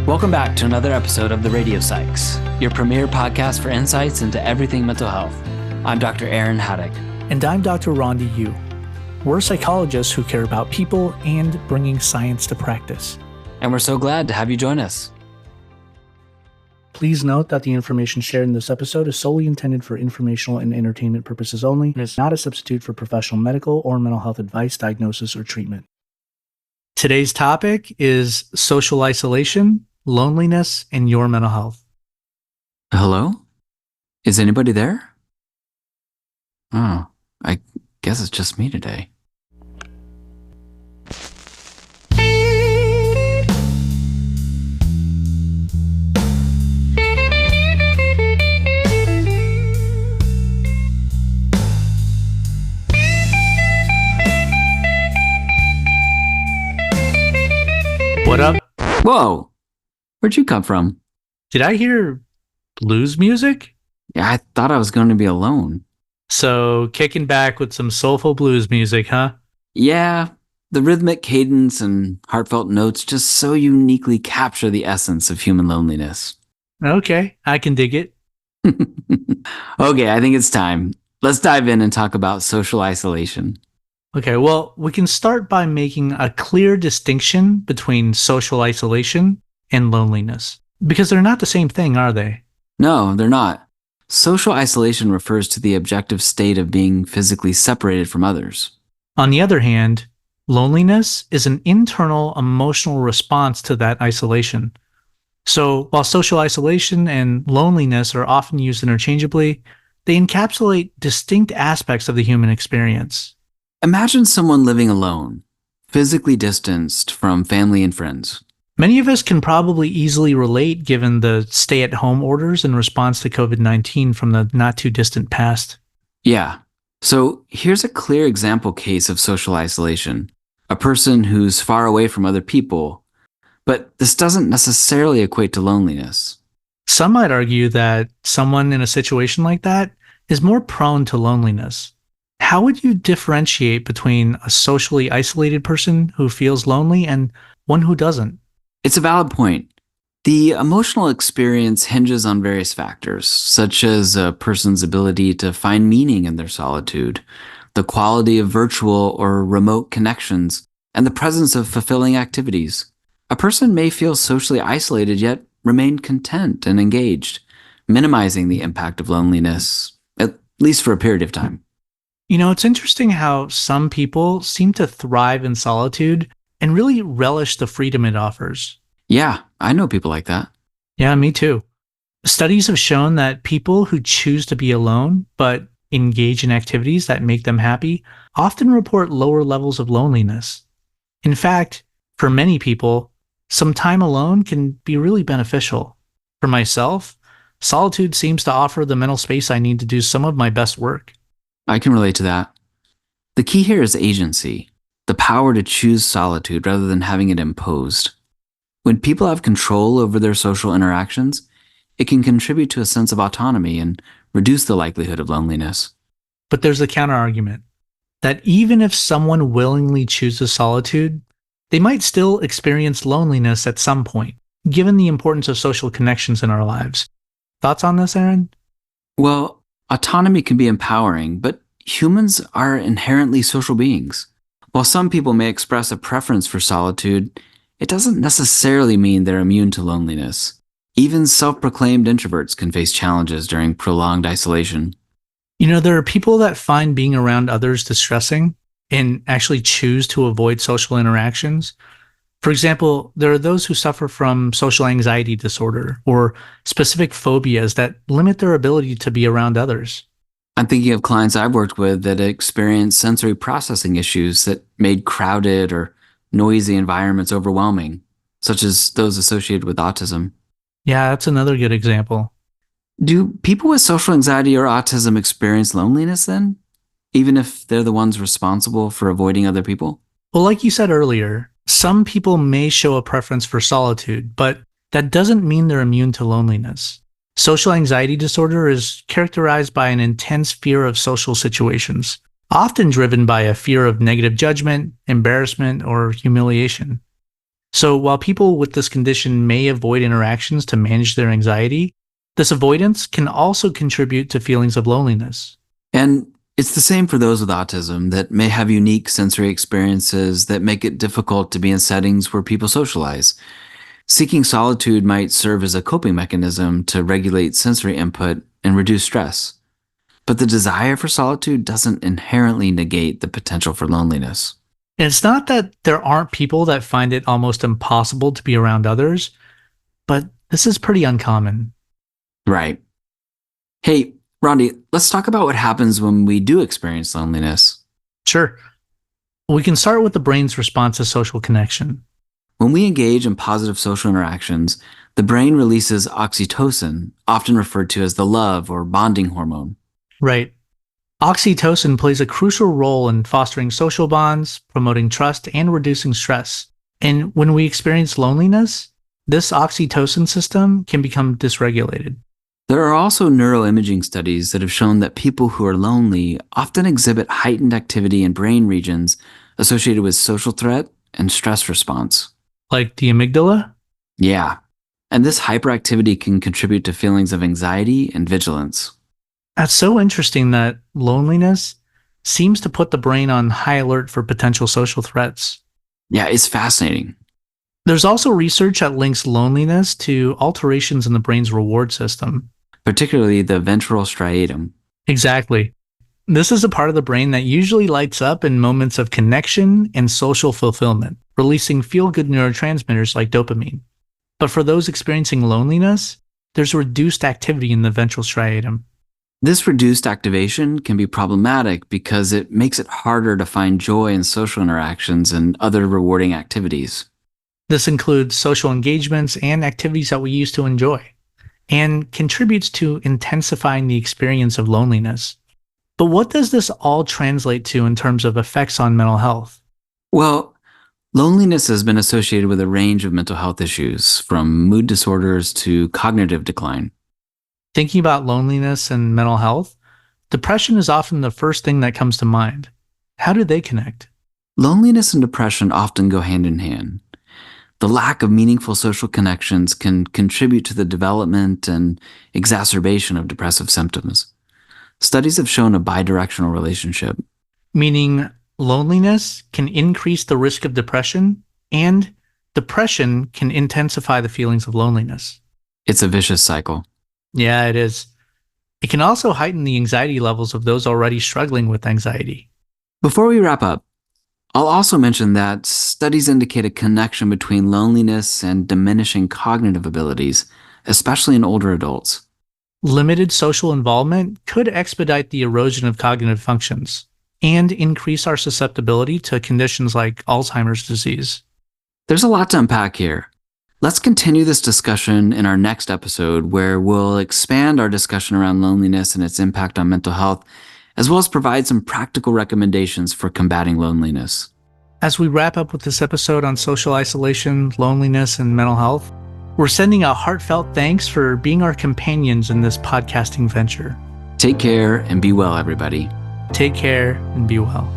Welcome back to another episode of The Radio Psychs, your premier podcast for insights into everything mental health. I'm Dr. Aaron Haddock. And I'm Dr. Rhonda Yu. We're psychologists who care about people and bringing science to practice. And we're so glad to have you join us. Please note that the information shared in this episode is solely intended for informational and entertainment purposes only and is not a substitute for professional medical or mental health advice, diagnosis, or treatment. Today's topic is social isolation, loneliness, and your mental health. Hello? Is anybody there? Oh, I guess it's just me today. What up? Whoa! Where'd you come from? Did I hear blues music? Yeah, I thought I was going to be alone. So, kicking back with some soulful blues music, huh? Yeah, the rhythmic cadence and heartfelt notes just so uniquely capture the essence of human loneliness. Okay, I can dig it. Okay, I think it's time. Let's dive in and talk about social isolation. Okay, well, we can start by making a clear distinction between social isolation and loneliness, because they're not the same thing, are they? No, they're not. Social isolation refers to the objective state of being physically separated from others. On the other hand, loneliness is an internal emotional response to that isolation. So, while social isolation and loneliness are often used interchangeably, they encapsulate distinct aspects of the human experience. Imagine someone living alone, physically distanced from family and friends. Many of us can probably easily relate given the stay-at-home orders in response to COVID-19 from the not-too-distant past. Yeah. So here's a clear example case of social isolation. A person who's far away from other people, but this doesn't necessarily equate to loneliness. Some might argue that someone in a situation like that is more prone to loneliness. How would you differentiate between a socially isolated person who feels lonely and one who doesn't? It's a valid point. The emotional experience hinges on various factors, such as a person's ability to find meaning in their solitude, the quality of virtual or remote connections, and the presence of fulfilling activities. A person may feel socially isolated yet remain content and engaged, minimizing the impact of loneliness, at least for a period of time. You know, it's interesting how some people seem to thrive in solitude and really relish the freedom it offers. Yeah, I know people like that. Yeah, me too. Studies have shown that people who choose to be alone but engage in activities that make them happy often report lower levels of loneliness. In fact, for many people, some time alone can be really beneficial. For myself, solitude seems to offer the mental space I need to do some of my best work. I can relate to that. The key here is agency, the power to choose solitude rather than having it imposed. When people have control over their social interactions, it can contribute to a sense of autonomy and reduce the likelihood of loneliness. But there's a counterargument that even if someone willingly chooses solitude, they might still experience loneliness at some point, given the importance of social connections in our lives. Thoughts on this, Aaron? Well, autonomy can be empowering, but humans are inherently social beings. While some people may express a preference for solitude, it doesn't necessarily mean they're immune to loneliness. Even self-proclaimed introverts can face challenges during prolonged isolation. You know, there are people that find being around others distressing and actually choose to avoid social interactions. For example, there are those who suffer from social anxiety disorder or specific phobias that limit their ability to be around others. I'm thinking of clients I've worked with that experienced sensory processing issues that made crowded or noisy environments overwhelming, such as those associated with autism. Yeah, that's another good example. Do people with social anxiety or autism experience loneliness then, even if they're the ones responsible for avoiding other people? Well, like you said earlier, some people may show a preference for solitude, but that doesn't mean they're immune to loneliness. Social anxiety disorder is characterized by an intense fear of social situations, often driven by a fear of negative judgment, embarrassment, or humiliation. So while people with this condition may avoid interactions to manage their anxiety, this avoidance can also contribute to feelings of loneliness. And it's the same for those with autism that may have unique sensory experiences that make it difficult to be in settings where people socialize. Seeking solitude might serve as a coping mechanism to regulate sensory input and reduce stress. But the desire for solitude doesn't inherently negate the potential for loneliness. And it's not that there aren't people that find it almost impossible to be around others, but this is pretty uncommon. Right. Hey, Rondi, let's talk about what happens when we do experience loneliness. Sure, we can start with the brain's response to social connection. When we engage in positive social interactions, the brain releases oxytocin, often referred to as the love or bonding hormone. Right. Oxytocin plays a crucial role in fostering social bonds, promoting trust, and reducing stress. And when we experience loneliness, this oxytocin system can become dysregulated. There are also neuroimaging studies that have shown that people who are lonely often exhibit heightened activity in brain regions associated with social threat and stress response. Like the amygdala? Yeah, and this hyperactivity can contribute to feelings of anxiety and vigilance. That's so interesting that loneliness seems to put the brain on high alert for potential social threats. Yeah, it's fascinating. There's also research that links loneliness to alterations in the brain's reward system. Particularly the ventral striatum. Exactly. This is a part of the brain that usually lights up in moments of connection and social fulfillment, releasing feel-good neurotransmitters like dopamine. But for those experiencing loneliness, there's reduced activity in the ventral striatum. This reduced activation can be problematic because it makes it harder to find joy in social interactions and other rewarding activities. This includes social engagements and activities that we used to enjoy, and contributes to intensifying the experience of loneliness. But what does this all translate to in terms of effects on mental health? Well, loneliness has been associated with a range of mental health issues, from mood disorders to cognitive decline. Thinking about loneliness and mental health, depression is often the first thing that comes to mind. How do they connect? Loneliness and depression often go hand in hand. The lack of meaningful social connections can contribute to the development and exacerbation of depressive symptoms. Studies have shown a bidirectional relationship. Meaning, loneliness can increase the risk of depression, and depression can intensify the feelings of loneliness. It's a vicious cycle. Yeah, it is. It can also heighten the anxiety levels of those already struggling with anxiety. Before we wrap up, I'll also mention that studies indicate a connection between loneliness and diminishing cognitive abilities, especially in older adults. Limited social involvement could expedite the erosion of cognitive functions and increase our susceptibility to conditions like Alzheimer's disease. There's a lot to unpack here. Let's continue this discussion in our next episode, where we'll expand our discussion around loneliness and its impact on mental health, as well as provide some practical recommendations for combating loneliness. As we wrap up with this episode on social isolation, loneliness, and mental health, we're sending a heartfelt thanks for being our companions in this podcasting venture. Take care and be well, everybody. Take care and be well.